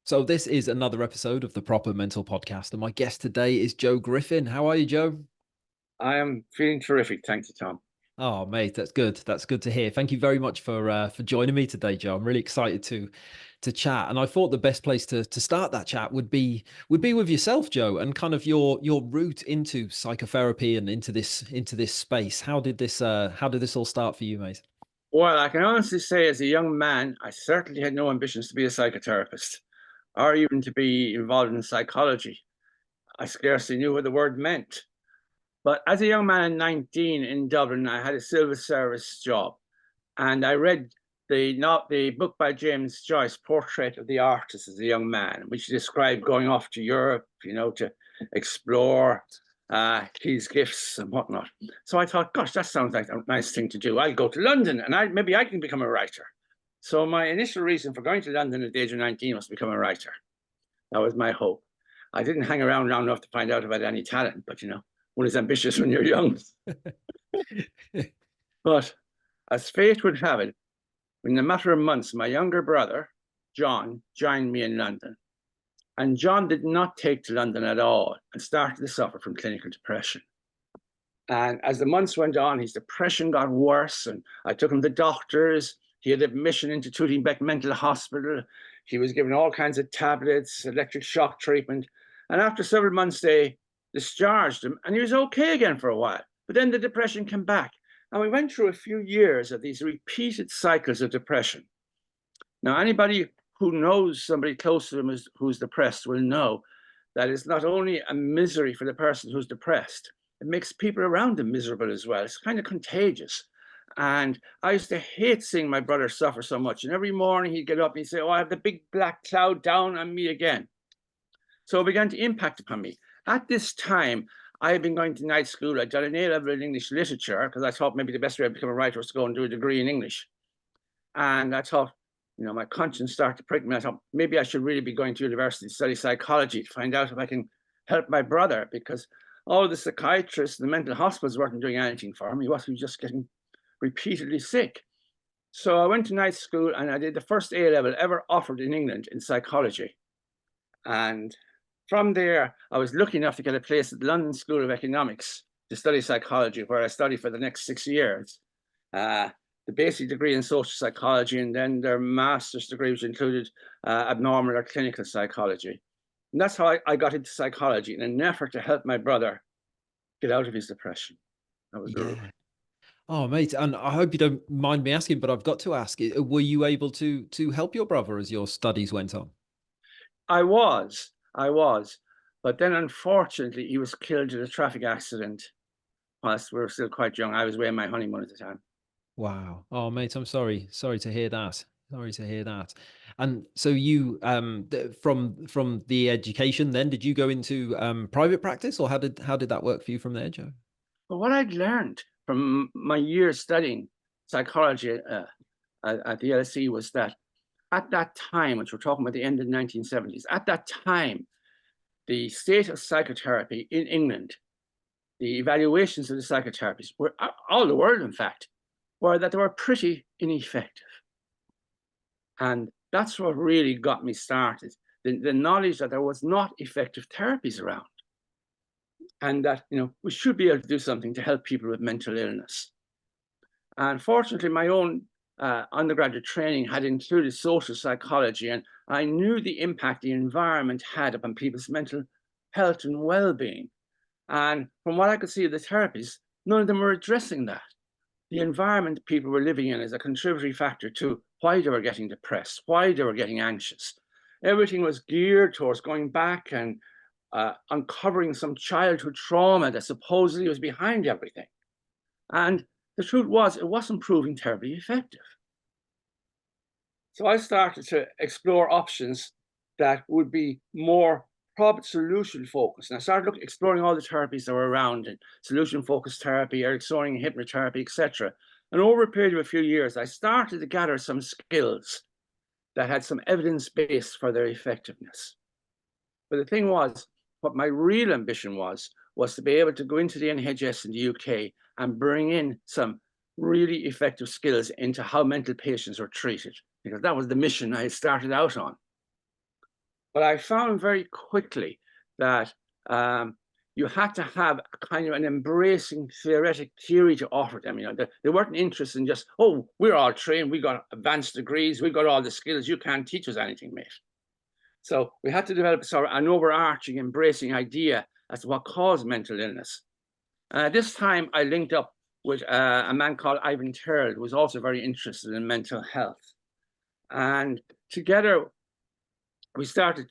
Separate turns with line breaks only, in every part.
So this is another episode of the Proper Mental Podcast, and my guest today is Joe Griffin. How are you, Joe?
I am feeling terrific. Thank you, Tom.
Oh, mate, that's good. That's good to hear. Thank you very much for joining me today, Joe. I'm really excited to chat, and I thought the best place to start that chat would be with yourself, Joe, and kind of your route into psychotherapy and into this space. How did this all start for you, mate?
Well, I can honestly say, as a young man, I certainly had no ambitions to be a psychotherapist or even to be involved in psychology. I scarcely knew what the word meant. But as a young man at 19 in Dublin, I had a civil service job, and I read the book by James Joyce, Portrait of the Artist as a Young Man, which described going off to Europe, to explore his gifts and whatnot. So I thought, gosh, that sounds like a nice thing to do. I'll go to London and maybe I can become a writer. So my initial reason for going to London at the age of 19 was to become a writer. That was my hope. I didn't hang around long enough to find out about any talent, but one is ambitious when you're young. But as fate would have it, in a matter of months, my younger brother, John, joined me in London. And John did not take to London at all and started to suffer from clinical depression. And as the months went on, his depression got worse, and I took him to doctors. He had admission into Tooting Bec Mental Hospital. He was given all kinds of tablets, electric shock treatment. And after several months, they discharged him, and he was okay again for a while. But then the depression came back. And we went through a few years of these repeated cycles of depression. Now, anybody who knows somebody close to them who's depressed will know that it's not only a misery for the person who's depressed, it makes people around them miserable as well. It's kind of contagious. And I used to hate seeing my brother suffer so much. And every morning he'd get up and he'd say, "Oh, I have the big black cloud down on me again." So it began to impact upon me. At this time, I had been going to night school. I'd done an A-level in English literature because I thought maybe the best way to become a writer was to go and do a degree in English. And I thought, my conscience started to prick me. I thought maybe I should really be going to university to study psychology to find out if I can help my brother, because all the psychiatrists and the mental hospitals weren't doing anything for him. He was just getting repeatedly sick. So I went to night school and I did the first A-level ever offered in England in psychology. And from there, I was lucky enough to get a place at the London School of Economics to study psychology, where I studied for the next 6 years. The basic degree in social psychology, and then their master's degree, which included abnormal or clinical psychology. And that's how I got into psychology in an effort to help my brother get out of his depression. That was the
Yeah. Oh, mate, and I hope you don't mind me asking, but I've got to ask: were you able to help your brother as your studies went on?
I was, but then unfortunately he was killed in a traffic accident whilst we were still quite young. I was away on my honeymoon at the time.
Wow. Oh, mate, I'm sorry. Sorry to hear that. Sorry to hear that. And so you, from the education, then did you go into private practice, or how did that work for you from there, Joe?
But what I'd learned from my years studying psychology at the LSE was that at that time, which we're talking about the end of the 1970s, at that time, the state of psychotherapy in England, the evaluations of the psychotherapies were all the world, in fact, were that they were pretty ineffective. And that's what really got me started. The knowledge that there was not effective therapies around, and that we should be able to do something to help people with mental illness. And fortunately, my own undergraduate training had included social psychology, and I knew the impact the environment had upon people's mental health and well-being. And from what I could see of the therapies, none of them were addressing that. The environment people were living in is a contributory factor to why they were getting depressed, why they were getting anxious. Everything was geared towards going back and uncovering some childhood trauma that supposedly was behind everything. And the truth was, it wasn't proving terribly effective. So I started to explore options that would be more problem solution focused. And I started exploring all the therapies that were around, and solution focused therapy, Ericksonian hypnotherapy, etc. And over a period of a few years, I started to gather some skills that had some evidence base for their effectiveness. But the thing was, what my real ambition was to be able to go into the NHS in the UK and bring in some really effective skills into how mental patients are treated, because that was the mission I had started out on. But I found very quickly that you had to have a kind of an embracing theoretic theory to offer them. They weren't interested in just, oh, we're all trained, we got advanced degrees, we got all the skills, you can't teach us anything, mate. So we had to develop sort of an overarching, embracing idea as to what caused mental illness. This time I linked up with a man called Ivan Terrell, who was also very interested in mental health. And together we started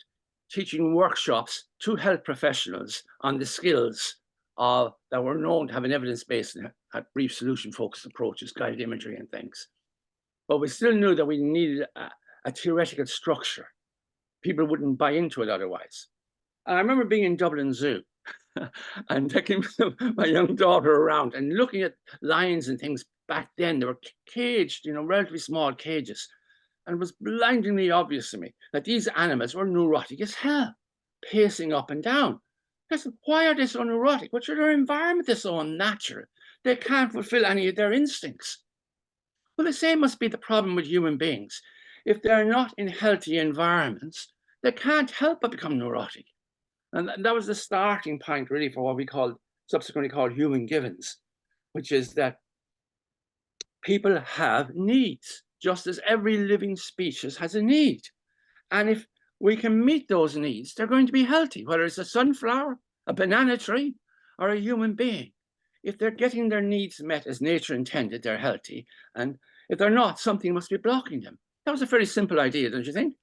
teaching workshops to health professionals on the skills that were known to have an evidence-based and had brief solution-focused approaches, guided imagery and things. But we still knew that we needed a theoretical structure. People wouldn't buy into it otherwise. And I remember being in Dublin Zoo and taking my young daughter around and looking at lions and things back then. They were caged, relatively small cages. And it was blindingly obvious to me that these animals were neurotic as hell, pacing up and down. I said, why are they so neurotic? What's their environment is so unnatural? They can't fulfill any of their instincts. Well, the same must be the problem with human beings. If they're not in healthy environments, they can't help but become neurotic. And that was the starting point, really, for what we subsequently called human givens, which is that people have needs, just as every living species has a need. And if we can meet those needs, they're going to be healthy, whether it's a sunflower, a banana tree, or a human being. If they're getting their needs met as nature intended, they're healthy. And if they're not, something must be blocking them. That was a very simple idea, don't you think?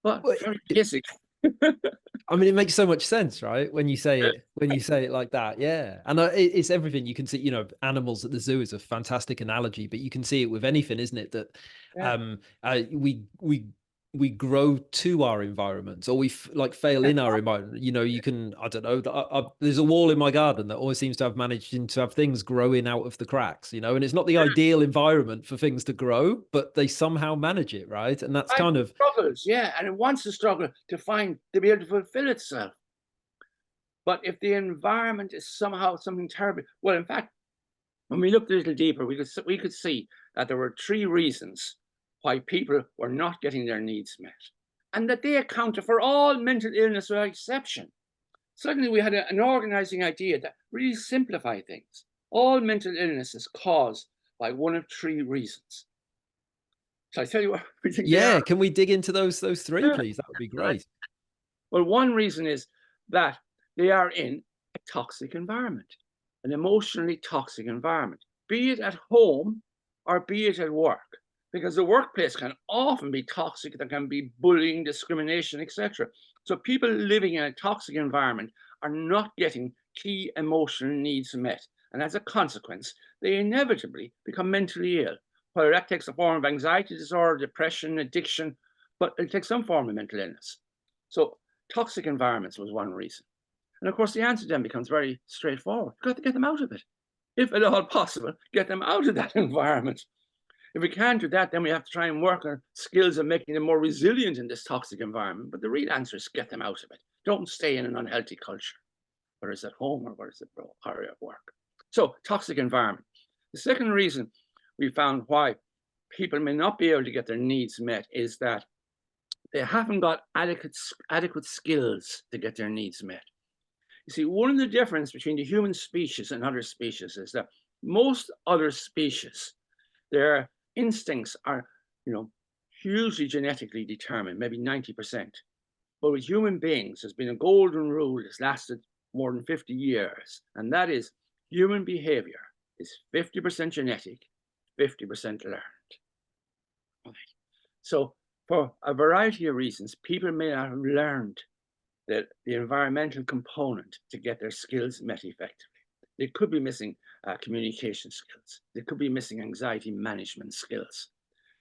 But very basic.
I mean, it makes so much sense, right? When you say it like that, yeah. And it's everything. You can see, animals at the zoo is a fantastic analogy, but you can see it with anything, isn't it? That we grow to our environments, or we fail in our environment. You can, I don't know. There's a wall in my garden that always seems to have managed to have things growing out of the cracks. And it's not the ideal environment for things to grow, but they somehow manage it, right? And that's kind of
struggles, yeah, and it wants to struggle to be able to fulfill itself. But if the environment is somehow something terrible, well, in fact, when we looked a little deeper, we could see that there were 3 reasons why people were not getting their needs met, and that they accounted for all mental illness without exception. Suddenly we had an organizing idea that really simplified things. All mental illness is caused by one of 3 reasons. So I tell you what we think.
Yeah, can we dig into those 3, please? That would be great.
Well, one reason is that they are in a toxic environment, an emotionally toxic environment, be it at home or be it at work. Because the workplace can often be toxic. There can be bullying, discrimination, etc. So people living in a toxic environment are not getting key emotional needs met. And as a consequence, they inevitably become mentally ill, whether that takes a form of anxiety disorder, depression, addiction, but it takes some form of mental illness. So toxic environments was one reason. And of course, the answer then becomes very straightforward. You've got to get them out of it. If at all possible, get them out of that environment. If we can't do that, then we have to try and work on skills of making them more resilient in this toxic environment. But the real answer is get them out of it. Don't stay in an unhealthy culture, whether it's at home or whether it's at work. So toxic environment. The second reason we found why people may not be able to get their needs met is that they haven't got adequate skills to get their needs met. You see, one of the differences between the human species and other species is that most other species, their instincts are, hugely genetically determined, maybe 90%. But with human beings, there's been a golden rule that's lasted more than 50 years, and that is human behavior is 50% genetic, 50% learned. Right. So for a variety of reasons, people may not have learned the environmental component to get their skills met effectively. They could be missing communication skills. They could be missing anxiety management skills.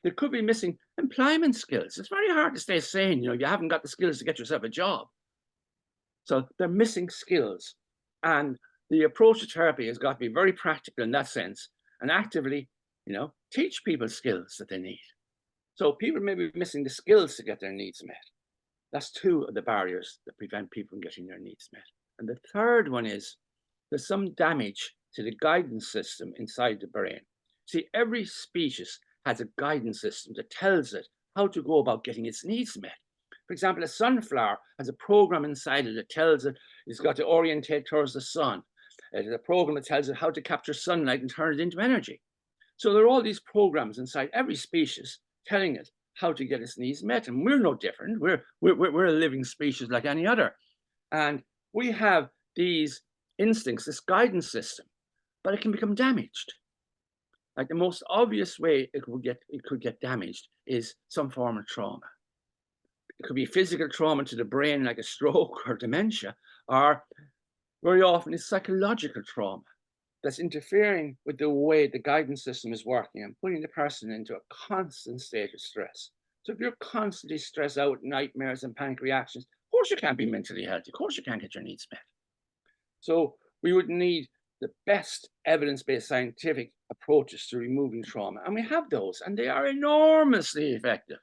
They could be missing employment skills. It's very hard to stay sane. You haven't got the skills to get yourself a job. So they're missing skills. And the approach to therapy has got to be very practical in that sense and actively, teach people skills that they need. So people may be missing the skills to get their needs met. That's 2 of the barriers that prevent people from getting their needs met. And the third one is there's some damage to the guidance system inside the brain. See, every species has a guidance system that tells it how to go about getting its needs met. For example, a sunflower has a program inside it that tells it it's got to orientate towards the sun. It has a program that tells it how to capture sunlight and turn it into energy. So there are all these programs inside every species telling it how to get its needs met. And we're no different. We're a living species like any other. And we have these instincts, this guidance system, but it can become damaged. Like the most obvious way it could get damaged is some form of trauma. It could be physical trauma to the brain, like a stroke or dementia, or very often it's psychological trauma that's interfering with the way the guidance system is working and putting the person into a constant state of stress. So if you're constantly stressed out, nightmares and panic reactions, of course you can't be mentally healthy. Of course you can't get your needs met. So we would need the best evidence-based scientific approaches to removing trauma. And we have those, and they are enormously effective.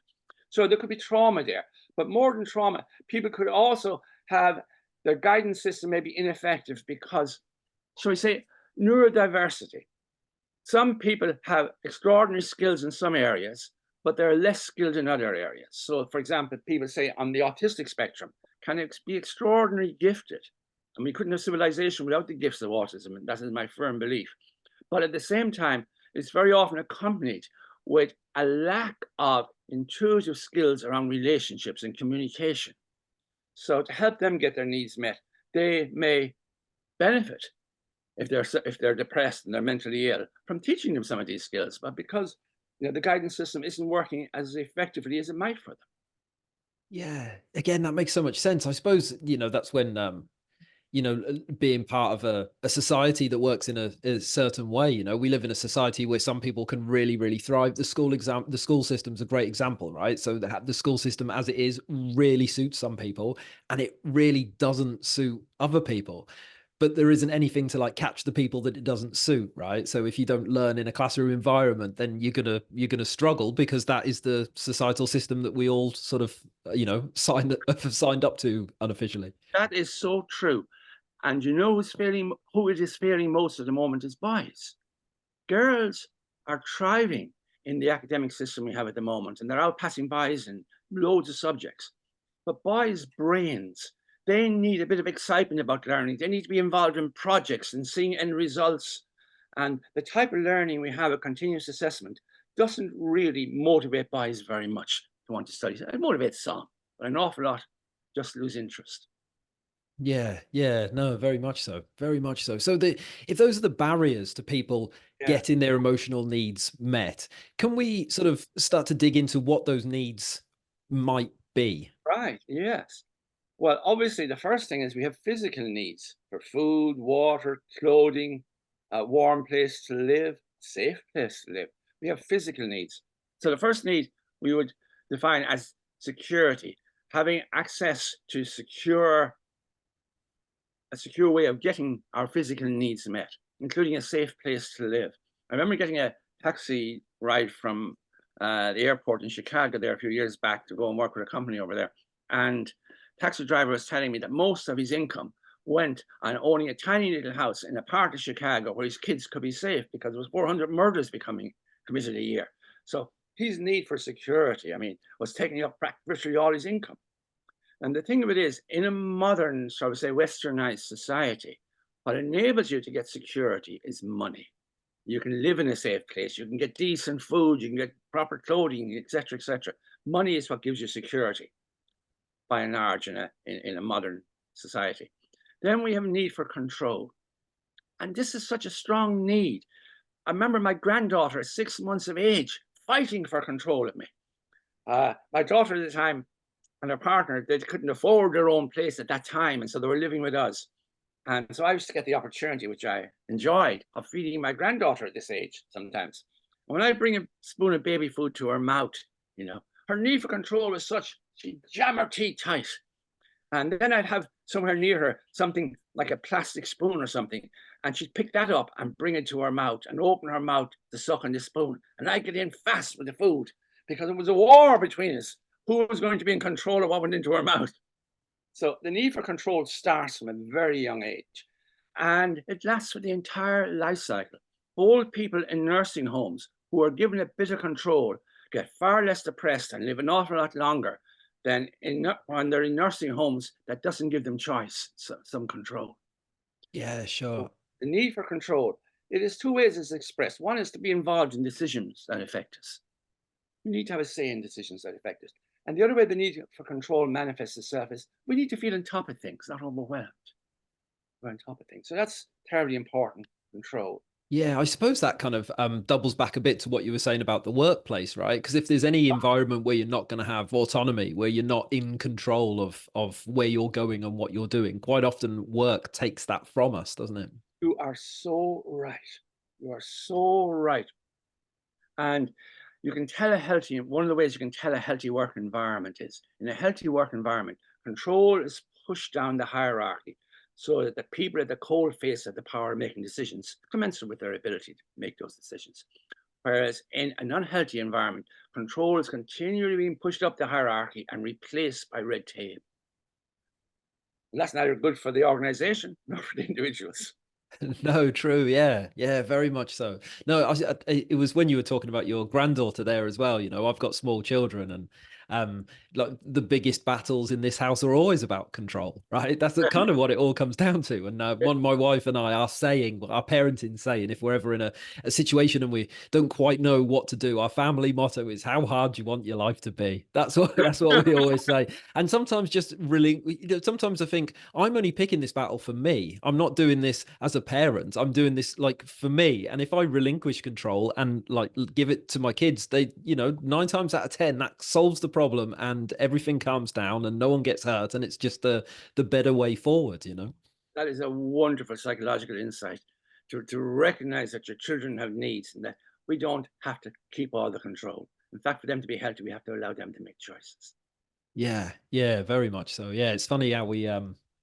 So there could be trauma there, but more than trauma, people could also have their guidance system may be ineffective because, shall we say, neurodiversity. Some people have extraordinary skills in some areas, but they're less skilled in other areas. So, for example, people say on the autistic spectrum can be extraordinarily gifted. And we couldn't have civilization without the gifts of autism, and that is my firm belief. But at the same time, it's very often accompanied with a lack of intuitive skills around relationships and communication. So to help them get their needs met, they may benefit if they're depressed and they're mentally ill from teaching them some of these skills, but because the guidance system isn't working as effectively as it might for them.
Yeah, again, that makes so much sense. I suppose, that's when being part of a society that works in a certain way. We live in a society where some people can really, really thrive. The school system's a great example, right? So the school system as it is really suits some people, and it really doesn't suit other people. But there isn't anything to like catch the people that it doesn't suit, right? So if you don't learn in a classroom environment, then you're gonna struggle, because that is the societal system that we all sort of signed up to unofficially.
That is so true. And who it is failing most at the moment is boys. Girls are thriving in the academic system we have at the moment, and they're out passing boys in loads of subjects. But boys' brains, they need a bit of excitement about learning. They need to be involved in projects and seeing end results. And the type of learning we have at continuous assessment doesn't really motivate boys very much to want to study. It motivates some, but an awful lot just lose interest.
Yeah, yeah, no, very much so, very much so. So if those are the barriers to people
Yeah.
getting their emotional needs met, can we sort of start to dig into what those needs might be?
Right, yes. Well, obviously, the first thing is we have physical needs for food, water, clothing, a warm place to live, safe place to live. We have physical needs. So the first need we would define as security, having access to a secure way of getting our physical needs met, including a safe place to live. I remember getting a taxi ride from the airport in Chicago there a few years back to go and work with a company over there. And taxi driver was telling me that most of his income went on owning a tiny little house in a part of Chicago where his kids could be safe, because there was 400 murders becoming committed a year. So his need for security, was taking up virtually all his income. And the thing of it is, in a modern, shall we say, westernized society, what enables you to get security is money. You can live in a safe place, you can get decent food, you can get proper clothing, etc., etc. Money is what gives you security, by and large, in a modern society. Then we have a need for control. And this is such a strong need. I remember my granddaughter at 6 months of age fighting for control of me. My daughter at the time and her partner, they couldn't afford their own place at that time, and so they were living with us. And so I used to get the opportunity, which I enjoyed, of feeding my granddaughter at this age sometimes. And when I bring a spoon of baby food to her mouth, her need for control was such, she'd jam her teeth tight. And then I'd have somewhere near her something like a plastic spoon or something, and she'd pick that up and bring it to her mouth and open her mouth to suck on the spoon. And I'd get in fast with the food, because it was a war between us. Who was going to be in control of what went into her mouth? So the need for control starts from a very young age, and it lasts for the entire life cycle. Old people in nursing homes who are given a bit of control get far less depressed and live an awful lot longer then when they're in nursing homes, that doesn't give them choice, some control.
Yeah,
So
sure.
the need for control, it is two ways it's expressed. One is to be involved in decisions that affect us. We need to have a say in decisions that affect us. And the other way the need for control manifests itself is we need to feel on top of things, not overwhelmed. We're on top of things. So that's terribly important, control.
Yeah, I suppose that kind of doubles back a bit to what you were saying about the workplace, right? Because if there's any environment where you're not going to have autonomy, where you're not in control of where you're going and what you're doing, quite often work takes that from us, doesn't it?
You are so right. You are so right. And you can tell one of the ways you can tell a healthy work environment is in a healthy work environment, control is pushed down the hierarchy so that the people at the coal face of the power of making decisions commensurate with their ability to make those decisions. Whereas in an unhealthy environment, control is continually being pushed up the hierarchy and replaced by red tape. And that's neither good for the organization nor for the individuals.
No, true. Yeah. Yeah, very much so. No, it was when you were talking about your granddaughter there as well. You know, I've got small children and like the biggest battles in this house are always about control, right? That's kind of what it all comes down to. And one, my wife and I are saying, our parenting saying, if we're ever in a situation and we don't quite know what to do, our family motto is, how hard do you want your life to be? That's what we always say. And sometimes just really, sometimes I think I'm only picking this battle for me. I'm not doing this as a parent. I'm doing this like for me. And if I relinquish control and like give it to my kids, they, 9 times out of 10, that solves the problem and everything calms down and no one gets hurt. And it's just the better way forward.
That is a wonderful psychological insight to recognize that your children have needs and that we don't have to keep all the control. In fact, for them to be healthy, we have to allow them to make choices.
Yeah, yeah, very much so. Yeah, it's funny how we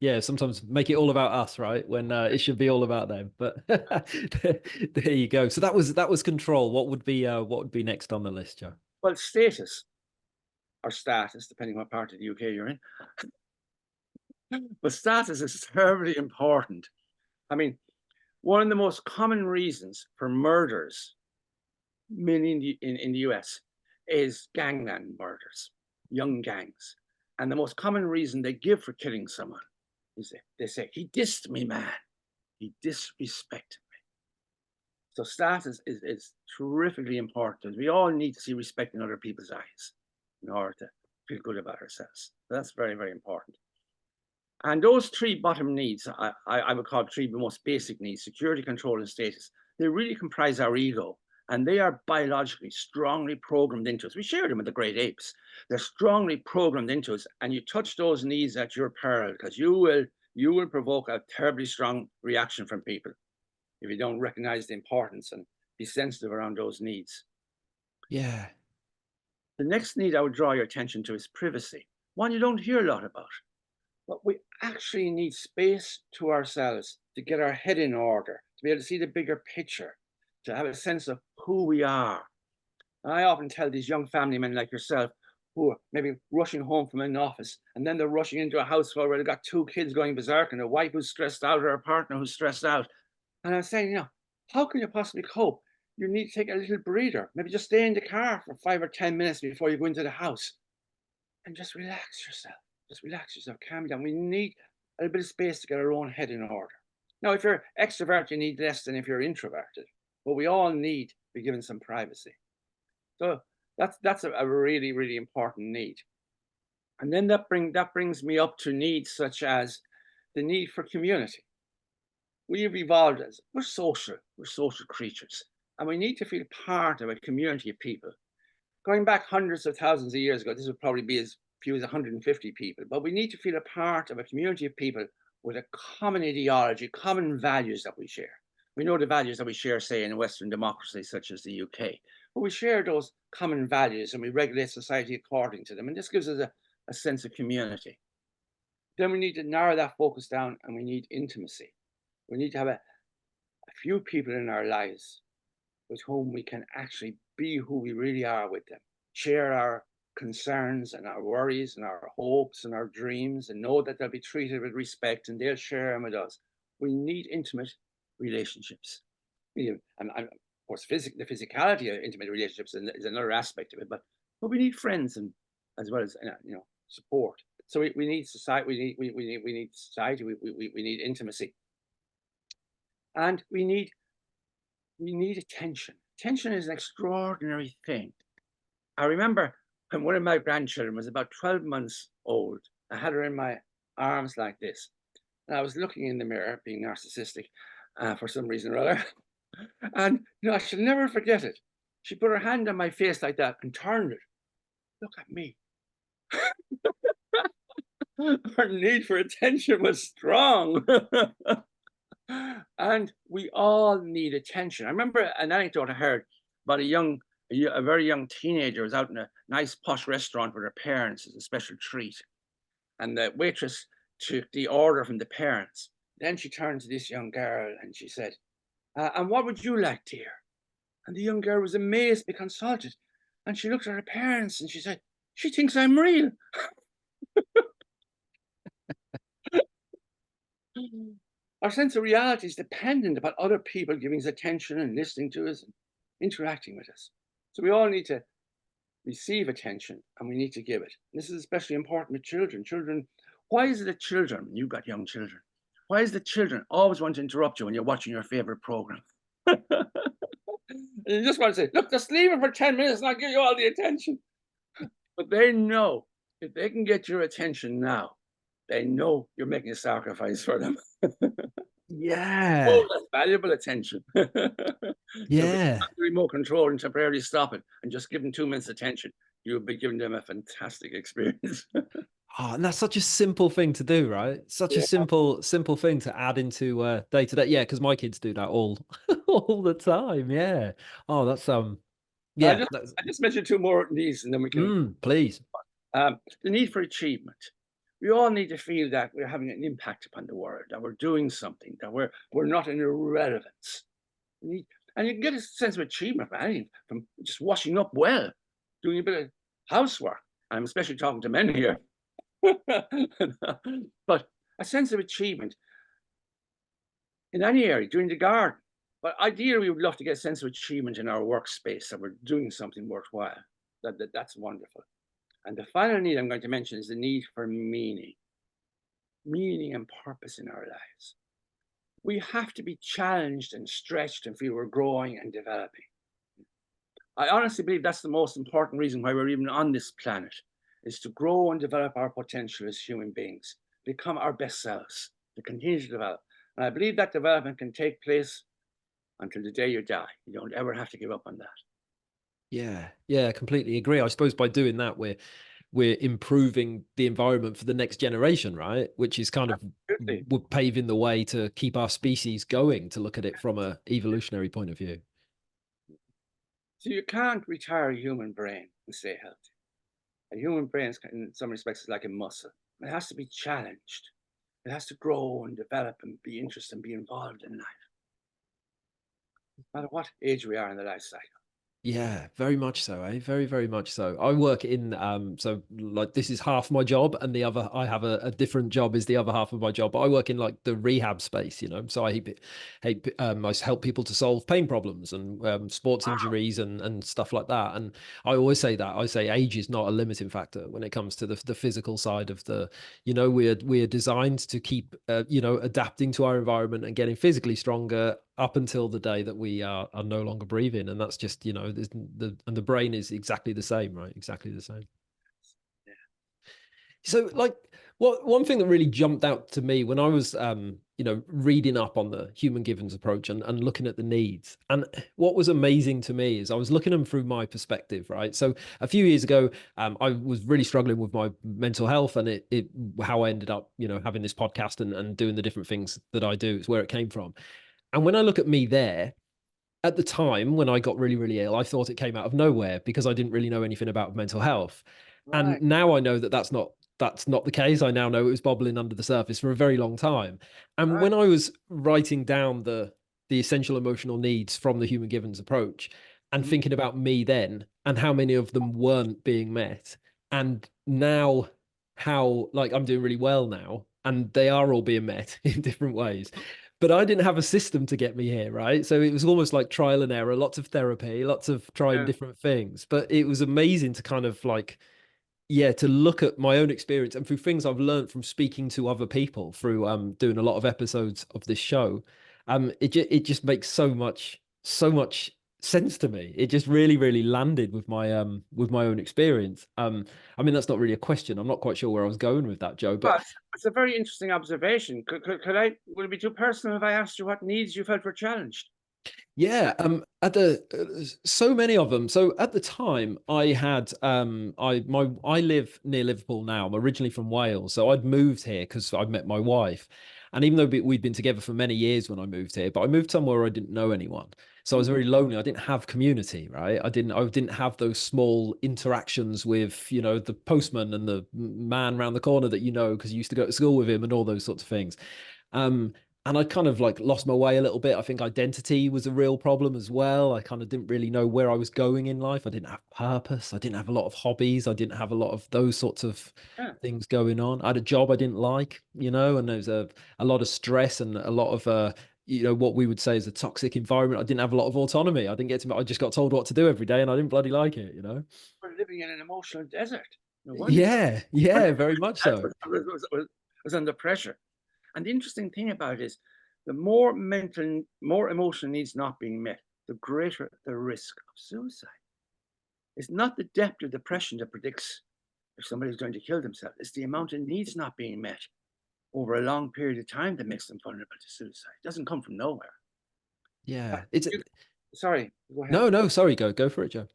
yeah, sometimes make it all about us, right? When it should be all about them. But there you go. So that was control. What would be next on the list, Joe?
Well, status or status, depending what part of the UK you're in, but status is terribly important. I mean, one of the most common reasons for murders, mainly in the US, is gangland murders, young gangs. And the most common reason they give for killing someone is they say, he dissed me, man. He disrespected me. So status is terrifically important. We all need to see respect in other people's eyes in order to feel good about ourselves. So that's very, very important. And those three bottom needs, I would call three the most basic needs, security, control, and status, they really comprise our ego. And they are biologically strongly programmed into us. We share them with the great apes. They're strongly programmed into us. And you touch those needs at your peril, because you will provoke a terribly strong reaction from people if you don't recognize the importance and be sensitive around those needs.
Yeah.
The next need I would draw your attention to is privacy, one you don't hear a lot about. But we actually need space to ourselves to get our head in order, to be able to see the bigger picture, to have a sense of who we are. And I often tell these young family men like yourself who are maybe rushing home from an office and then they're rushing into a household where they've got two kids going berserk and a wife who's stressed out or a partner who's stressed out. And I'm saying, how can you possibly cope? You need to take a little breather. Maybe just stay in the car for 5 or 10 minutes before you go into the house and just relax yourself. Just relax yourself, calm down. We need a little bit of space to get our own head in order. Now, if you're extrovert, you need less than if you're introverted, but we all need to be given some privacy. So that's a really, really important need. And then that brings me up to needs such as the need for community. We've evolved as we're social creatures, and we need to feel part of a community of people. Going back hundreds of thousands of years ago, this would probably be as few as 150 people, but we need to feel a part of a community of people with a common ideology, common values that we share. We know the values that we share, say, in a Western democracy such as the UK, but we share those common values and we regulate society according to them. And this gives us a sense of community. Then we need to narrow that focus down and we need intimacy. We need to have a few people in our lives with whom we can actually be who we really are with them, share our concerns and our worries and our hopes and our dreams, and know that they'll be treated with respect and they'll share them with us. We need intimate relationships. And of course, the physicality of intimate relationships is another aspect of it, but we need friends and as well as support. So we need society. We need society. We need intimacy, and we need attention. Attention is an extraordinary thing. I remember when one of my grandchildren was about 12 months old. I had her in my arms like this, and I was looking in the mirror, being narcissistic for some reason or other. And I shall never forget it. She put her hand on my face like that and turned it. Look at me. Her need for attention was strong. And we all need attention. I remember an anecdote I heard about a very young teenager was out in a nice posh restaurant with her parents as a special treat. And the waitress took the order from the parents. Then she turned to this young girl and she said, and what would you like, dear? And the young girl was amazed, be consulted. And she looked at her parents and she said, she thinks I'm real. Our sense of reality is dependent upon other people giving us attention and listening to us and interacting with us. So we all need to receive attention and we need to give it. This is especially important with children. Children, why is it that children, you've got young children, why is it children always want to interrupt you when you're watching your favorite program? You just want to say, look, just leave it for 10 minutes and I'll give you all the attention. But they know if they can get your attention now, they know you're making a sacrifice for them.
Yeah.
Oh, that's valuable attention. So if you
Yeah.
have the remote control and temporarily stop it and just give them 2 minutes attention, you'll be giving them a fantastic experience.
Oh, and that's such a simple thing to do, right? Such a
Yeah.
simple thing to add into day to day. Yeah, because my kids do that all all the time. Yeah. Oh, that's
I
yeah,
just
that's
I just mentioned two more of these, and then we can.
please.
The need for achievement. We all need to feel that we're having an impact upon the world, that we're doing something, that we're not an irrelevance. And you can get a sense of achievement from anything, from just washing up well, doing a bit of housework. I'm especially talking to men here. But a sense of achievement in any area, doing the garden. But ideally, we would love to get a sense of achievement in our workspace, that we're doing something worthwhile. That's wonderful. And the final need I'm going to mention is the need for meaning and purpose in our lives. We have to be challenged and stretched and feel we're growing and developing. I honestly believe that's the most important reason why we're even on this planet, is to grow and develop our potential as human beings, become our best selves, to continue to develop. And I believe that development can take place until the day you die. You don't ever have to give up on that.
Yeah, yeah, completely agree. I suppose by doing that, we're improving the environment for the next generation, right? Which is kind of
Absolutely.
we're paving the way to keep our species going, to look at it from a evolutionary point of view.
So you can't retire a human brain and stay healthy. A human brain, in some respects, is like a muscle. It has to be challenged. It has to grow and develop and be interested and be involved in life, no matter what age we are in the life cycle.
Yeah, very much so, eh? Very, very much so. I work in so like this is half my job, and the other I have a different job is the other half of my job. But I work in like the rehab space, you know. So I help people to solve pain problems and sports
Wow.
injuries and stuff like that. And I always say that I say age is not a limiting factor when it comes to the physical side of the, you know, we're designed to keep you know, adapting to our environment and getting physically stronger up until the day that we are no longer breathing, and that's just, you know, the brain is exactly the same, right? Exactly the same.
Yeah.
So like what one thing that really jumped out to me when I was you know, reading up on the human givens approach and looking at the needs, and what was amazing to me is I was looking at them through my perspective, right? So a few years ago I was really struggling with my mental health, and it how I ended up, you know, having this podcast and doing the different things that I do is where it came from. And when I look at me there, at the time when I got really, really ill, I thought it came out of nowhere because I didn't really know anything about mental health. And
Right.
now I know that that's not the case. I now know it was bubbling under the surface for a very long time. And
Right.
when I was writing down the essential emotional needs from the human givens approach and
Mhm.
thinking about me then and how many of them weren't being met, and now how like I'm doing really well now and they are all being met in different ways, but I didn't have a system to get me here, right? So it was almost like trial and error, lots of therapy, lots of trying
Yeah.
different things. But it was amazing to kind of like yeah, to look at my own experience and through things I've learned from speaking to other people through doing a lot of episodes of this show, it just makes so much sense to me. It just really landed with my own experience. I mean that's not really a question. I'm not quite sure where I was going with that, Joe,
Well,
but
it's a very interesting observation. Could I, would it be too personal if I asked you what needs you felt were challenged?
yeah, at the so many of them. So at the time, I had I live near Liverpool now. I'm originally from Wales, so I'd moved here because I met my wife, and even though we'd been together for many years when I moved here, but I moved somewhere where I didn't know anyone, so I was
Mm.
very lonely. I didn't have community, right? I didn't have those small interactions with the postman and the man around the corner that because you used to go to school with him and all those sorts of things. Um, and I kind of like lost my way a little bit. I think identity was a real problem as well. I kind of didn't really know where I was going in life. I didn't have purpose. I didn't have a lot of hobbies. I didn't have a lot of those sorts of
Yeah.
things going on. I had a job I didn't like, and there was a lot of stress and a lot of what we would say is a toxic environment. I didn't have a lot of autonomy. I didn't get to I just got told what to do every day and I didn't bloody like it.
We're living in an emotional desert. No wonder you
Yeah, yeah, very much so.
was under pressure. And the interesting thing about it is the more emotional needs not being met, the greater the risk of suicide. It's not the depth of depression that predicts if somebody's going to kill themselves. It's the amount of needs not being met over a long period of time that makes them vulnerable to suicide. It doesn't come from nowhere. Uh,
Yeah.
you- Sorry, go ahead.
No, sorry, go for it, Joe.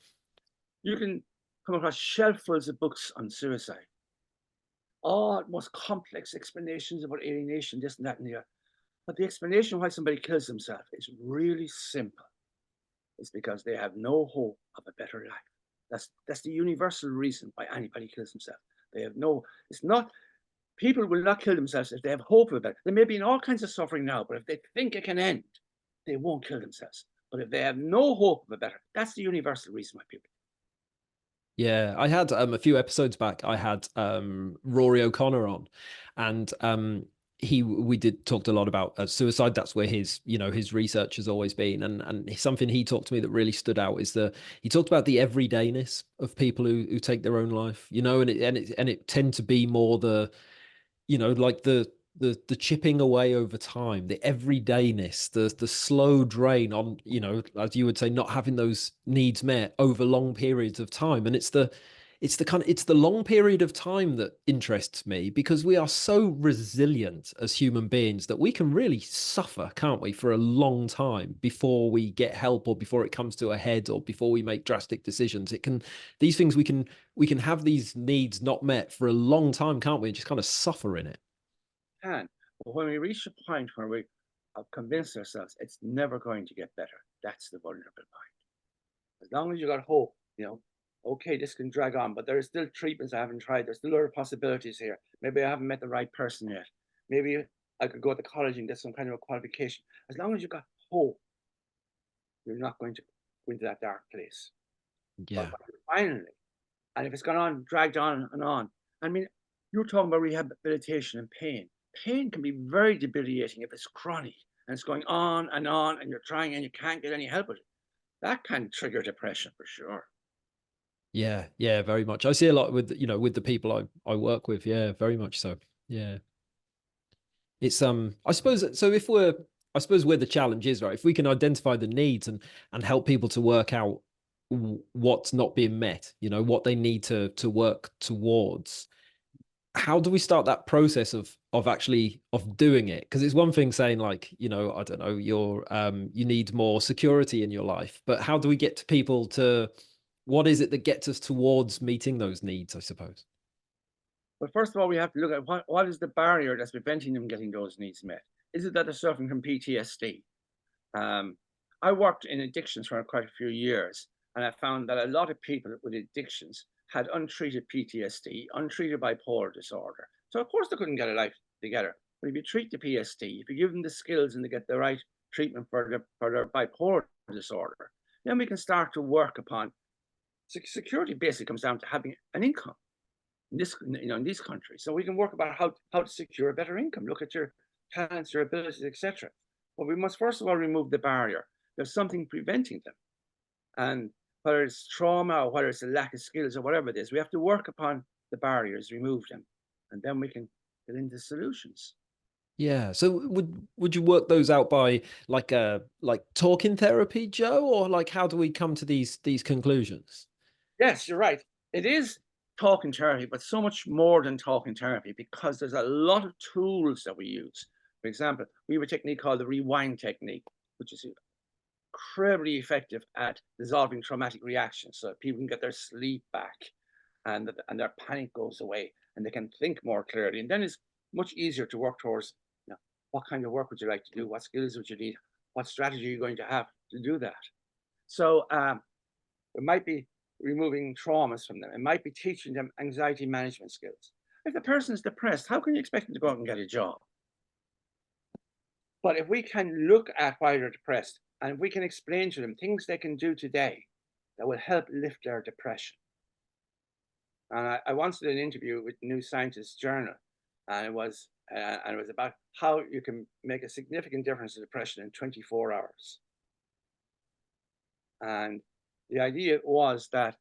You can come across shelffuls of books on suicide, all most complex explanations about alienation, this and that and the other. But the explanation why somebody kills themselves is really simple. It's because they have no hope of a better life. That's the universal reason why anybody kills themselves. They have no. It's not. People will not kill themselves if they have hope of it. They may be in all kinds of suffering now, but if they think it can end, they won't kill themselves. But if they have no hope of a better, that's the universal reason why people.
Yeah, I had a few episodes back. I had Rory O'Connor on, and he we did talked a lot about suicide. That's where his research has always been, and something he talked to me that really stood out is he talked about the everydayness of people who take their own life. And it tend to be more like the chipping away over time, the everydayness, the slow drain on, as you would say, not having those needs met over long periods of time. And it's the long period of time that interests me because we are so resilient as human beings that we can really suffer, can't we, for a long time before we get help or before it comes to a head or before we make drastic decisions. These things we can have these needs not met for a long time, can't we? And just kind of suffer in it.
Can. But when we reach a point where we have convinced ourselves it's never going to get better, that's the vulnerable point. As long as you got hope, okay, this can drag on, but there are still treatments I haven't tried. There's still other possibilities here. Maybe I haven't met the right person yet. Maybe I could go to college and get some kind of a qualification. As long as you got hope, you're not going to go into that dark place. But
Yeah.
finally, and if it's gone on, dragged on, I mean, you're talking about rehabilitation and pain. Pain can be very debilitating if it's chronic and it's going on, and you're trying and you can't get any help with it. That can trigger depression for sure.
Yeah, yeah, very much. I see a lot with the people I work with. Yeah, very much so. Yeah. It's I suppose so if we're I suppose where the challenge is, right? If we can identify the needs and help people to work out what's not being met, what they need to work towards, how do we start that process of actually of doing it? Because it's one thing saying like, I don't know, you need more security in your life, but how do we get to people to what is it that gets us towards meeting those needs, I suppose?
But first of all, we have to look at what is the barrier that's preventing them getting those needs met. Is it that they're suffering from PTSD? Um, I worked in addictions for quite a few years, and I found that a lot of people with addictions had untreated PTSD, untreated bipolar disorder. So of course they couldn't get a life together. But if you treat the PTSD, if you give them the skills and they get the right treatment for their bipolar disorder, then we can start to work upon security. Basically, comes down to having an income in these countries. So we can work about how to secure a better income. Look at your talents, your abilities, etc. But we must first of all remove the barrier. There's something preventing them, and whether it's trauma or whether it's a lack of skills or whatever it is, we have to work upon the barriers, remove them, and then we can get into solutions.
Yeah. So would you work those out by like talking therapy, Joe, or like how do we come to these conclusions?
Yes, you're right. It is talking therapy, but so much more than talking therapy because there's a lot of tools that we use. For example, we have a technique called the rewind technique, which is incredibly effective at dissolving traumatic reactions so that people can get their sleep back and their panic goes away and they can think more clearly. And then it's much easier to work towards, you know, what kind of work would you like to do? What skills would you need? What strategy are you going to have to do that? So it might be removing traumas from them. It might be teaching them anxiety management skills. If the person is depressed, how can you expect them to go out and get a job? But if we can look at why they're depressed and if we can explain to them things they can do today that will help lift their depression. And I once did an interview with New Scientist Journal, and it was about how you can make a significant difference in depression in 24 hours. And the idea was that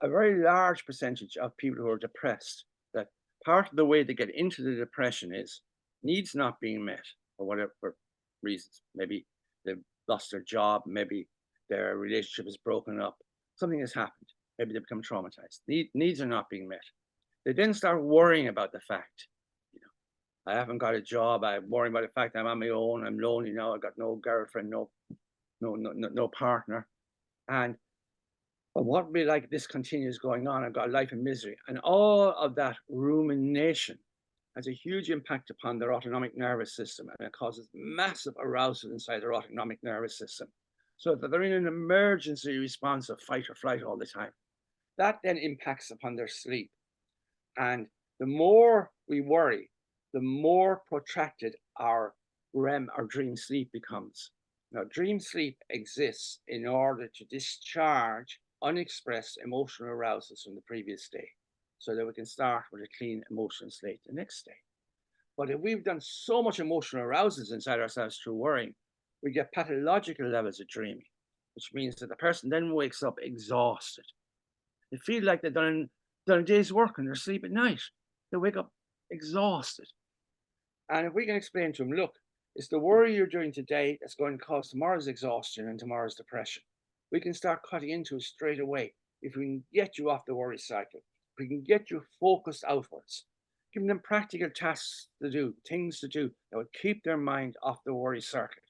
a very large percentage of people who are depressed, that part of the way they get into the depression is needs not being met for whatever reasons. Maybe they've lost their job, maybe their relationship is broken up, something has happened, maybe they become traumatized. Needs are not being met. They then start worrying about the fact, you know, I haven't got a job, I'm worrying about the fact I'm on my own, I'm lonely now, I've got no girlfriend, no partner. And but what would be like if this continues going on? I've got a life in misery. And all of that rumination has a huge impact upon their autonomic nervous system, and it causes massive arousal inside their autonomic nervous system. So that they're in an emergency response of fight or flight all the time. That then impacts upon their sleep. And the more we worry, the more protracted our REM, our dream sleep becomes. Now, dream sleep exists in order to discharge unexpressed emotional arousals from the previous day so that we can start with a clean emotional slate the next day. But if we've done so much emotional arousals inside ourselves through worrying, we get pathological levels of dreaming, which means that the person then wakes up exhausted. They feel like they've done a day's work and they're asleep at night. They wake up exhausted. And if we can explain to them, look, it's the worry you're doing today that's going to cause tomorrow's exhaustion and tomorrow's depression. We can start cutting into it straight away if we can get you off the worry cycle. If we can get you focused outwards, giving them practical tasks to do, things to do that would keep their mind off the worry circuit,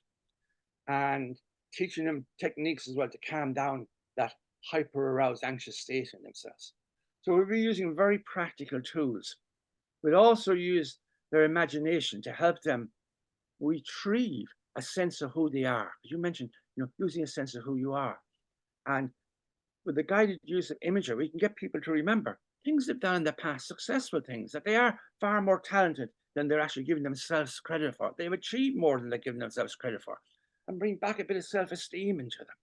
and teaching them techniques as well to calm down that hyper aroused anxious state in themselves. So we'll be using very practical tools. We'll also use their imagination to help them retrieve a sense of who they are. You mentioned, using a sense of who you are. And with the guided use of imagery, we can get people to remember things they've done in the past, successful things, that they are far more talented than they're actually giving themselves credit for. They've achieved more than they're giving themselves credit for, and bring back a bit of self-esteem into them.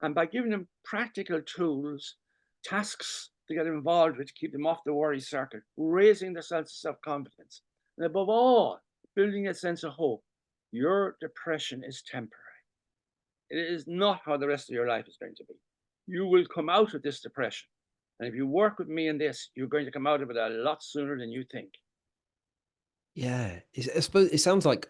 And by giving them practical tools, tasks to get involved with to keep them off the worry circuit, raising their sense of self-confidence, and above all, building a sense of hope. Your depression is temporary. It is not how the rest of your life is going to be. You will come out of this depression. And if you work with me in this, you're going to come out of it a lot sooner than you think.
Yeah, I suppose it sounds like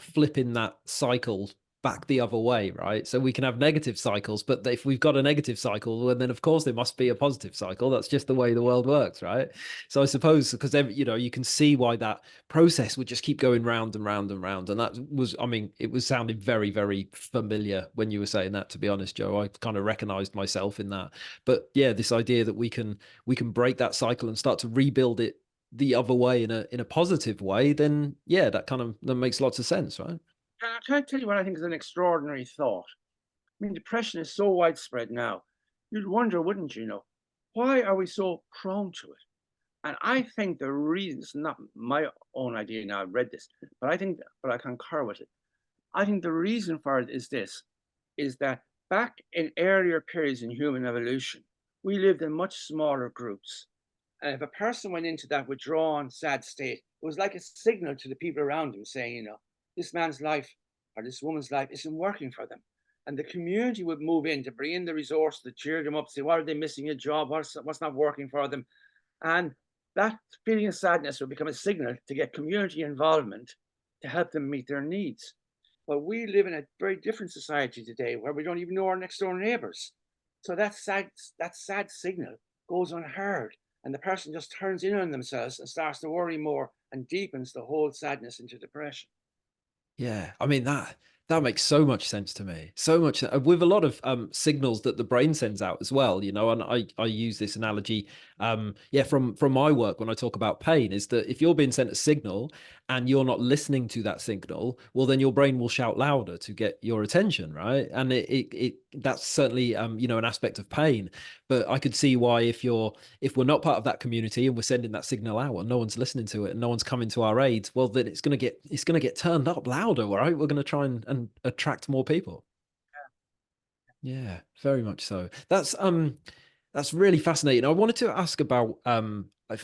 flipping that cycle back the other way, right? So we can have negative cycles, but if we've got a negative cycle, well, then of course there must be a positive cycle. That's just the way the world works, right? So I suppose because you can see why that process would just keep going round and round and round. And that was, I mean, it was sounding very, very familiar when you were saying that. To be honest, Joe, I kind of recognized myself in that. But yeah, this idea that we can break that cycle and start to rebuild it the other way in a positive way, then yeah, that makes lots of sense, right?
Can I tell you what I think is an extraordinary thought? I mean, depression is so widespread now. You'd wonder, wouldn't you know, why are we so prone to it? And I think the reason, it's not my own idea now, I've read this, but I concur with it. I think the reason for it is this, is that back in earlier periods in human evolution, we lived in much smaller groups. And if a person went into that withdrawn, sad state, it was like a signal to the people around him saying, this man's life or this woman's life isn't working for them. And the community would move in to bring in the resource to cheer them up, say, what are they missing a job? What's not working for them? And that feeling of sadness would become a signal to get community involvement to help them meet their needs. But we live in a very different society today where we don't even know our next door neighbors. So that sad signal goes unheard. And the person just turns in on themselves and starts to worry more and deepens the whole sadness into depression.
Yeah, I mean that makes so much sense to me. So much with a lot of signals that the brain sends out as well, you know. And I use this analogy, yeah, from my work when I talk about pain, is that if you're being sent a signal and you're not listening to that signal, well, then your brain will shout louder to get your attention, right? And it that's certainly you know, an aspect of pain. But I could see why if we're not part of that community and we're sending that signal out and no one's listening to it and no one's coming to our aid, well, then it's gonna get turned up louder, right? We're gonna try and attract more people. Yeah, very much so. That's really fascinating. I wanted to ask about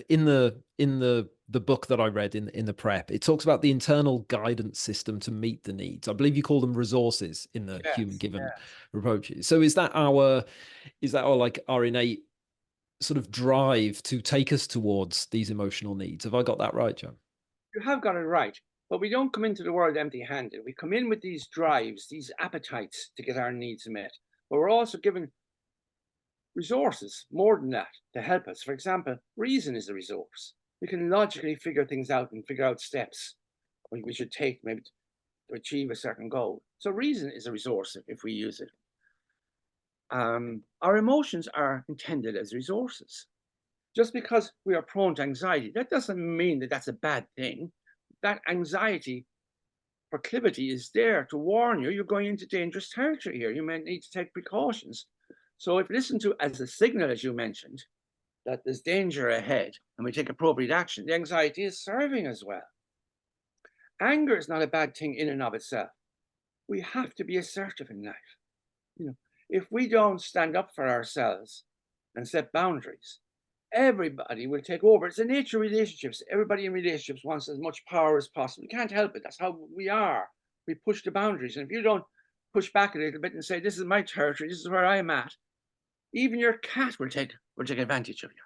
in the book that I read in the prep, it talks about the internal guidance system to meet the needs. I believe you call them resources in the human
Yes,
given
yes.
approaches. So is that our like our innate sort of drive to take us towards these emotional needs? Have I got that right, Joe?
You have got it right. But we don't come into the world empty handed. We come in with these drives, these appetites to get our needs met. But we're also given resources, more than that, to help us. For example, reason is a resource. We can logically figure things out and figure out steps we should take maybe to achieve a certain goal. So reason is a resource if we use it. Our emotions are intended as resources. Just because we are prone to anxiety, that doesn't mean that that's a bad thing. That anxiety proclivity is there to warn you you're going into dangerous territory here. You may need to take precautions. So if listened to as a signal, as you mentioned, that there's danger ahead and we take appropriate action, the anxiety is serving as well. Anger is not a bad thing in and of itself. We have to be assertive in life. You know, if we don't stand up for ourselves and set boundaries, everybody will take over. It's the nature of relationships. Everybody in relationships wants as much power as possible. You can't help it. That's how we are. We push the boundaries. And if you don't push back a little bit and say, this is my territory, this is where I'm at, even your cat will take advantage of you.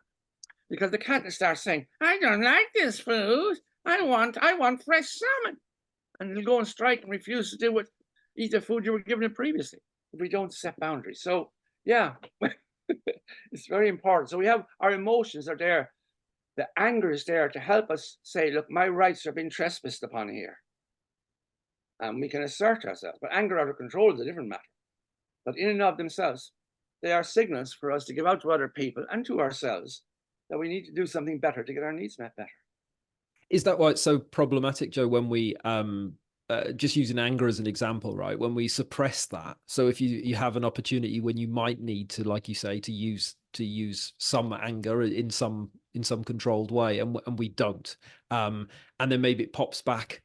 Because the cat will start saying, I don't like this food. I want fresh salmon. And it'll go on strike and refuse to eat the food you were giving it previously if we don't set boundaries. So yeah, it's very important. So we have our emotions are there. The anger is there to help us say, look, my rights are being trespassed upon here. And we can assert ourselves. But anger out of control is a different matter. But in and of themselves, they are signals for us to give out to other people and to ourselves that we need to do something better to get our needs met better.
Is that why it's so problematic, Joe, when we just using anger as an example, right? When we suppress that. So if you have an opportunity when you might need to, like you say, to use some anger in some controlled way, and we don't, and then maybe it pops back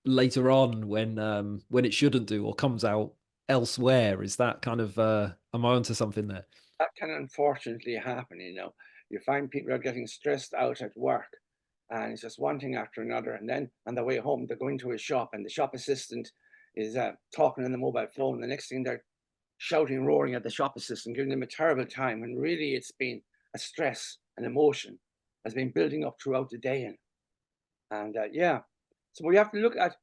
later on when it shouldn't do or comes out elsewhere. Is that kind of am I onto something there?
That can unfortunately happen, you know. You find people are getting stressed out at work and it's just one thing after another. And then on the way home, they're going to a shop and the shop assistant is talking on the mobile phone. The next thing they're shouting, roaring at the shop assistant, giving them a terrible time. When really it's been a stress, an emotion has been building up throughout the day. And yeah, so we have to look at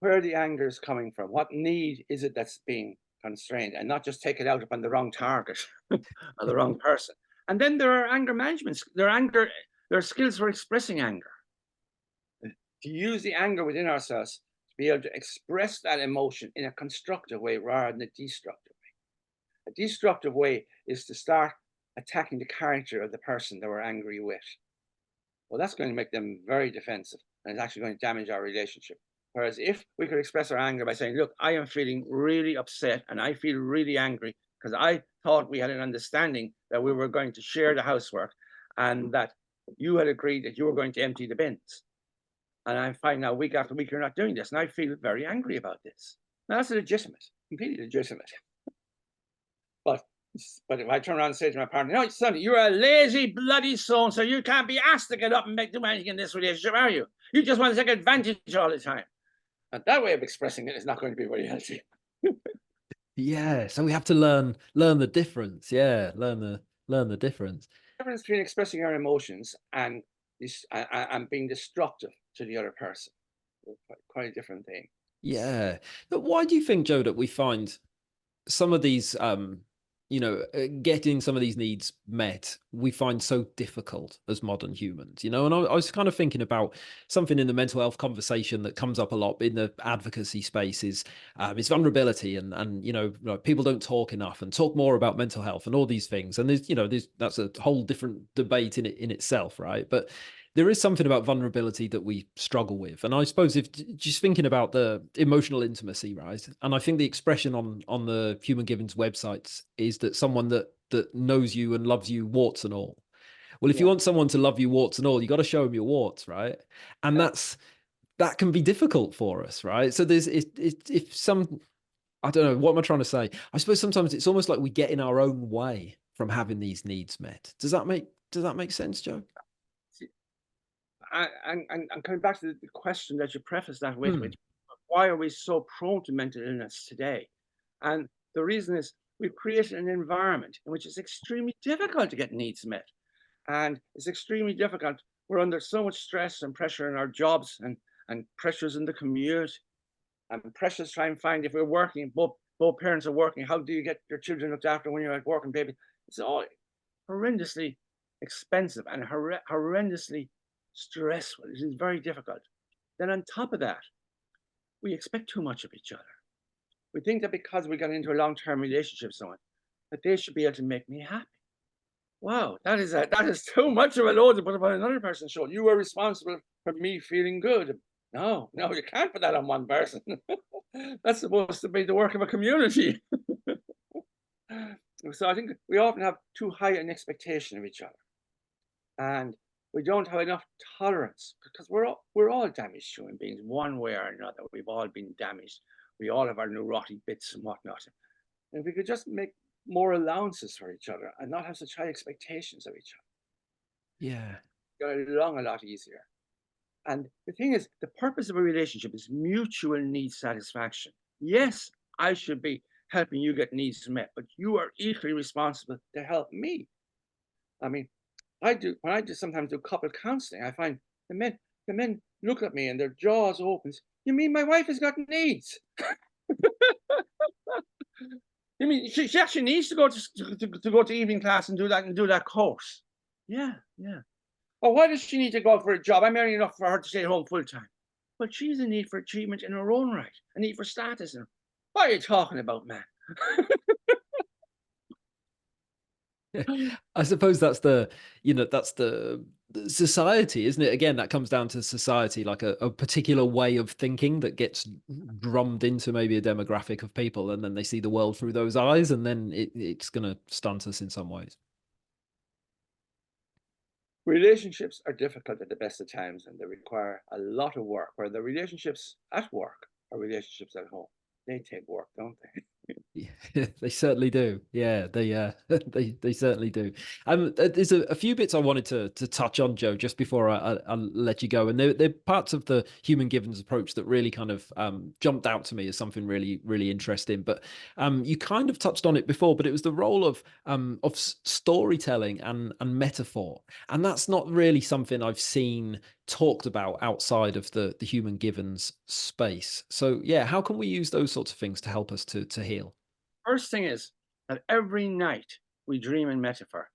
where the anger is coming from. What need is it that's being constrained and not just take it out upon the wrong target or the wrong person. And then there are anger managements. There are skills for expressing anger. To use the anger within ourselves to be able to express that emotion in a constructive way rather than a destructive way. A destructive way is to start attacking the character of the person that we're angry with. Well, that's going to make them very defensive and it's actually going to damage our relationship. Whereas if we could express our anger by saying, look, I am feeling really upset and I feel really angry because I thought we had an understanding that we were going to share the housework and that you had agreed that you were going to empty the bins. And I find now week after week you're not doing this. And I feel very angry about this. Now that's legitimate, completely legitimate. But if I turn around and say to my partner, no, son, you're a lazy bloody son, so you can't be asked to get up and do anything in this relationship, are you? You just want to take advantage all the time. And that way of expressing it is not going to be very healthy.
Yeah. So we have to learn the difference. Yeah. Learn the difference.
The difference between expressing our emotions and this and being destructive to the other person. Quite a different thing.
Yeah. But why do you think, Joe, that we find some of these getting some of these needs met we find so difficult as modern humans, and I was kind of thinking about something in the mental health conversation that comes up a lot in the advocacy space is vulnerability, and like, people don't talk enough and talk more about mental health and all these things, and there's that's a whole different debate in itself, right? But there is something about vulnerability that we struggle with, and I suppose if just thinking about the emotional intimacy, right? And I think the expression on the Human Givens websites is that someone that knows you and loves you warts and all. Well, if you
Yeah.
want someone to love you warts and all, you got to show them your warts, right? And
Yeah.
that can be difficult for us, right? So there's if some, I don't know, what am I trying to say? I suppose sometimes it's almost like we get in our own way from having these needs met. Does that make sense, Joe?
See, and coming back to the question that you prefaced that with,
Hmm.
why are we so prone to mental illness today? And the reason is we've created an environment in which it's extremely difficult to get needs met. And it's extremely difficult. We're under so much stress and pressure in our jobs and pressures in the commute and pressures to try and find if we're working, both parents are working, how do you get your children looked after when you're at work and baby? It's all horrendously expensive and horrendously stressful. It is very difficult. Then on top of that, we expect too much of each other. We think that because we got into a long-term relationship with someone, that they should be able to make me happy. Wow, that is too much of a load to put upon another person's shoulder. You are responsible for me feeling good. No, no, you can't put that on one person. That's supposed to be the work of a community. So I think we often have too high an expectation of each other, and we don't have enough tolerance because we're all damaged human beings one way or another. We've all been damaged. We all have our neurotic bits and whatnot. And if we could just make more allowances for each other and not have such high expectations of each
Yeah.
other, get along a lot easier. And the thing is, the purpose of a relationship is mutual need satisfaction. Yes, I should be helping you get needs met, but you are equally responsible to help me. I mean, when I do sometimes do couple counseling, I find the men look at me and their jaws opens. You mean my wife has got needs? You mean she actually needs to go to go to evening class and do that course? Yeah, yeah. Or why does she need to go out for a job? I'm earning enough for her to stay home full time. But she's a need for achievement in her own right, a need for status. And what are you talking about, man?
I suppose that's the society, isn't it? Again, that comes down to society, like a particular way of thinking that gets drummed into maybe a demographic of people, and then they see the world through those eyes, and then it's going to stunt us in some ways.
Relationships are difficult at the best of times and they require a lot of work. Where the relationships at work or relationships at home, they take work, don't they?
Yeah, they certainly do. Yeah, they they certainly do. There's a few bits I wanted to touch on, Joe, just before I'll let you go. And they're parts of the human givens approach that really kind of jumped out to me as something really, really interesting. But you kind of touched on it before, but it was the role of storytelling and metaphor. And that's not really something I've seen talked about outside of the human givens space. So yeah, how can we use those sorts of things to help us to heal?
First thing is that every night we dream in metaphor.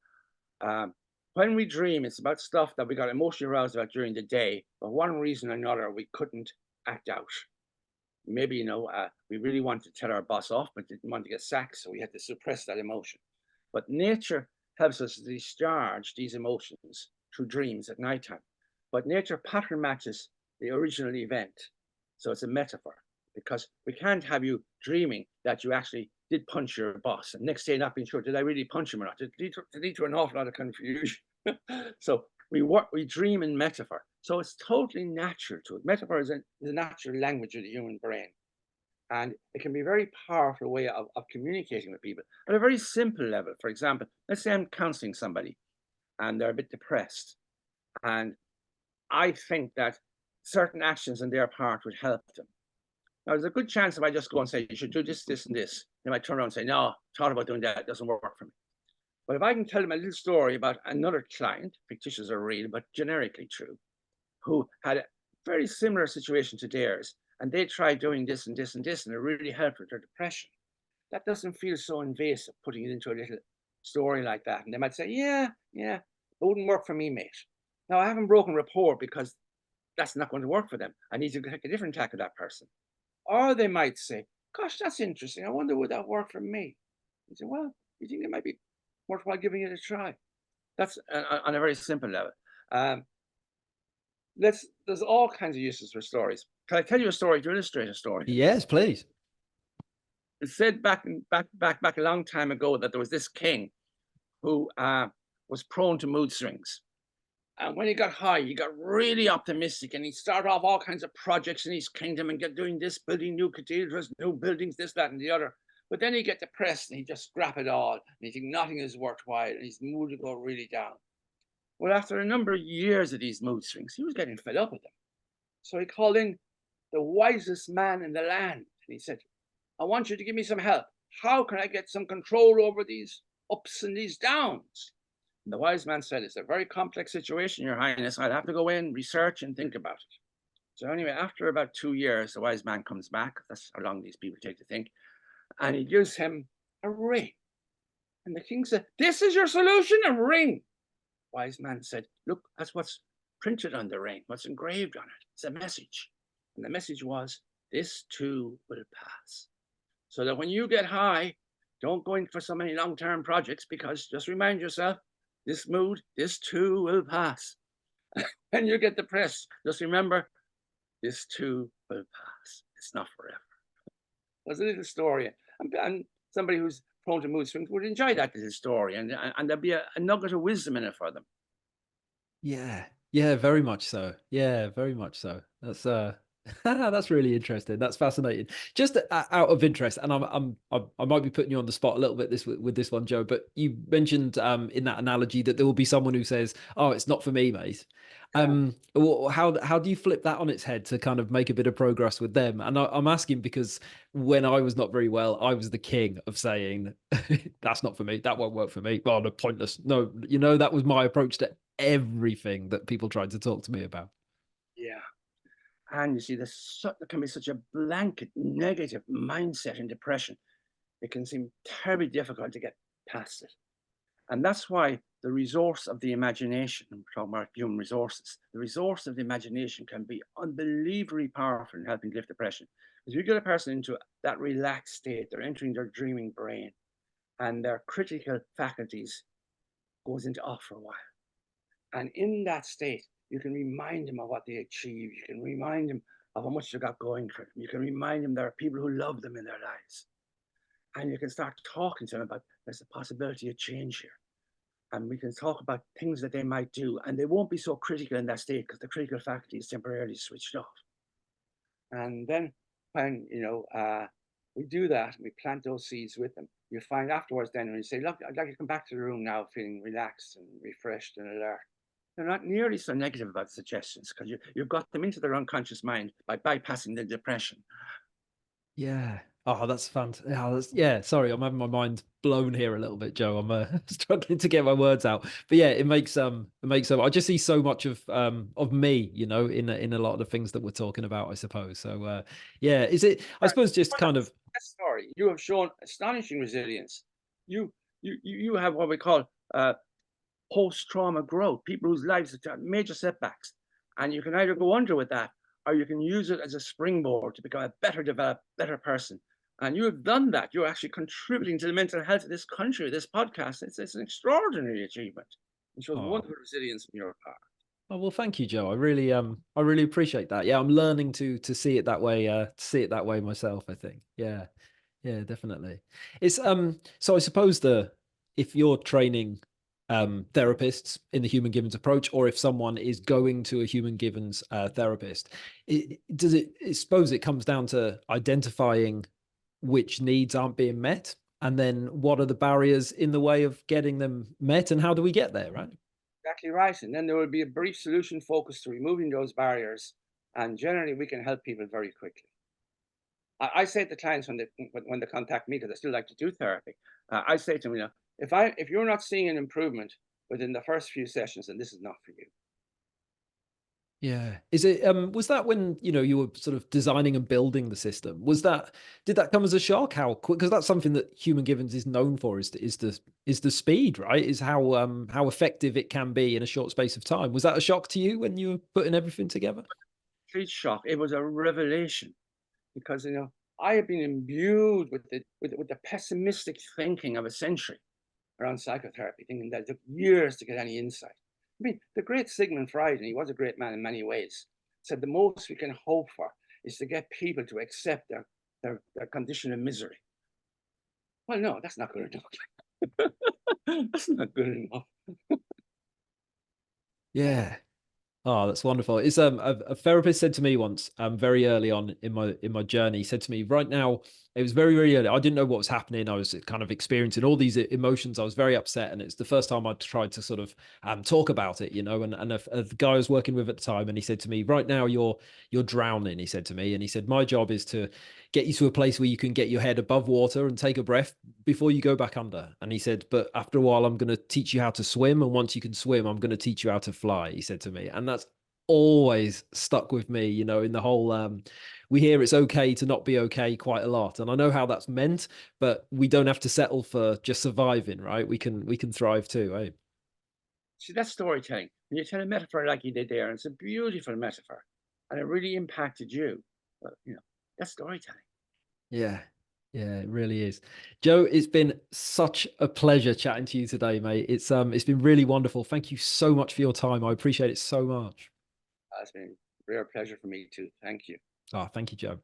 Um, when we dream, it's about stuff that we got emotionally aroused about during the day, but one reason or another we couldn't act out. Maybe, we really wanted to tell our boss off, but didn't want to get sacked, so we had to suppress that emotion. But nature helps us discharge these emotions through dreams at nighttime. But nature pattern matches the original event. So it's a metaphor because we can't have you dreaming that you actually did punch your boss and next day not being sure, did I really punch him or not? It lead to an awful lot of confusion. So we dream in metaphor. So it's totally natural to it. Metaphor is the natural language of the human brain. And it can be a very powerful way of communicating with people at a very simple level. For example, let's say I'm counseling somebody and they're a bit depressed. And I think that certain actions on their part would help them. Now, there's a good chance if I just go and say, you should do this, this, and this, they might turn around and say, no, thought about doing that, it doesn't work for me. But if I can tell them a little story about another client, fictitious or real, but generically true, who had a very similar situation to theirs, and they tried doing this and this and this, and it really helped with their depression, that doesn't feel so invasive, putting it into a little story like that. And they might say, yeah, it wouldn't work for me, mate. Now, I haven't broken rapport because that's not going to work for them. I need to take a different tack of that person. Or they might say, gosh, that's interesting. I wonder would that work for me? You say, well, you think it might be worthwhile giving it a try. That's on a very simple level. There's all kinds of uses for stories. Can I tell you a story to illustrate a story?
Yes, please.
It said back a long time ago that there was this king who was prone to mood swings. And when he got high, he got really optimistic, and he started off all kinds of projects in his kingdom and get doing this, building new cathedrals, new buildings, this, that, and the other. But then he'd get depressed and he'd just scrap it all, and he'd think nothing is worthwhile, and his mood would go really down. Well, after a number of years of these mood swings, he was getting fed up with them. So he called in the wisest man in the land, and he said, I want you to give me some help. How can I get some control over these ups and these downs? And the wise man said, it's a very complex situation, Your Highness. I'll have to go in, research, and think about it. So anyway, after about 2 years, the wise man comes back. That's how long these people take to think. And he gives him a ring. And the king said, this is your solution, a ring. Wise man said, look, that's what's printed on the ring, what's engraved on it. It's a message. And the message was, this too will pass. So that when you get high, don't go in for so many long-term projects, because just remind yourself, this mood, this too will pass. And you get depressed, just remember, this too will pass. It's not forever. There's a little story. And somebody who's prone to mood swings would enjoy that little story, and there'd be a nugget of wisdom in it for them.
Yeah, very much so. Yeah, very much so. That's that's really interesting. That's fascinating. Just out of interest, and I might be putting you on the spot a little bit with this one, Joe. But you mentioned in that analogy that there will be someone who says, "Oh, it's not for me, mate." How do you flip that on its head to kind of make a bit of progress with them? And I'm asking because when I was not very well, I was the king of saying, "That's not for me. That won't work for me." Well, no, pointless. No, that was my approach to everything that people tried to talk to me about.
Yeah. And you see, there can be such a blanket negative mindset in depression. It can seem terribly difficult to get past it. And that's why the resource of the imagination, and we're talking about human resources, the resource of the imagination can be unbelievably powerful in helping lift depression. Because you get a person into that relaxed state, they're entering their dreaming brain, and their critical faculties goes into off for a while. And in that state, you can remind them of what they achieved. You can remind them of how much they got going for them. You can remind them there are people who love them in their lives. And you can start talking to them about there's a possibility of change here. And we can talk about things that they might do. And they won't be so critical in that state because the critical faculty is temporarily switched off. And then when, we do that and we plant those seeds with them, you find afterwards then when you say, look, I'd like you to come back to the room now feeling relaxed and refreshed and alert. They're not nearly so negative about suggestions because you've got them into their unconscious mind by bypassing the depression.
Yeah. Oh, that's fantastic. Yeah, sorry, I'm having my mind blown here a little bit, Joe. I'm struggling to get my words out. But yeah, it makes I just see so much of me, in a lot of the things that we're talking about, I suppose. So yeah, is it I suppose just kind of
Sorry, you have shown astonishing resilience. You have what we call post-trauma growth, people whose lives have had major setbacks. And you can either go under with that, or you can use it as a springboard to become a better developed, better person. And you have done that. You're actually contributing to the mental health of this country, this podcast. It's an extraordinary achievement. It shows wonderful resilience on your part.
Oh, well, thank you, Joe. I really appreciate that. Yeah, I'm learning to see it that way, myself, I think. Yeah. Yeah, definitely. It's so I suppose if you're training therapists in the human givens approach, or if someone is going to a human givens therapist, I suppose it comes down to identifying which needs aren't being met, and then what are the barriers in the way of getting them met, and how do we get there, right?
Exactly right. And then there will be a brief solution focused to removing those barriers. And generally, we can help people very quickly. I say to clients when they contact me, because I still like to do therapy, I say to them, if you're not seeing an improvement within the first few sessions, then this is not for you.
Yeah. Is it was that when, you were sort of designing and building the system? Did that come as a shock how quick, because that's something that Human Givens is known for, is the speed, right? Is how effective it can be in a short space of time. Was that a shock to you when you were putting everything together?
Complete shock. It was a revelation because I have been imbued with the pessimistic thinking of a century around psychotherapy, thinking that it took years to get any insight. I mean, the great Sigmund Freud, and he was a great man in many ways, said the most we can hope for is to get people to accept their condition of misery. Well, no, that's not good enough. That's not good enough.
Yeah. Oh, that's wonderful. It's a therapist said to me once, very early on in my journey, he said to me, right now, it was very, very early. I didn't know what was happening. I was kind of experiencing all these emotions. I was very upset. And it's the first time I tried to sort of talk about it, and the guy I was working with at the time, and he said to me, right now you're drowning, he said to me. And he said, my job is to get you to a place where you can get your head above water and take a breath before you go back under. And he said, but after a while, I'm going to teach you how to swim. And once you can swim, I'm going to teach you how to fly, he said to me. And that's always stuck with me, in the whole we hear it's okay to not be okay quite a lot. And I know how that's meant, but we don't have to settle for just surviving, right? We can thrive too, right?
See, that's storytelling. When you tell a metaphor like you did there, and it's a beautiful metaphor, and it really impacted you, but that's storytelling.
Yeah. Yeah, it really is. Joe, it's been such a pleasure chatting to you today, mate. It's been really wonderful. Thank you so much for your time. I appreciate it so much.
It's been a real pleasure for me too. Thank you.
Oh, thank you, Joe.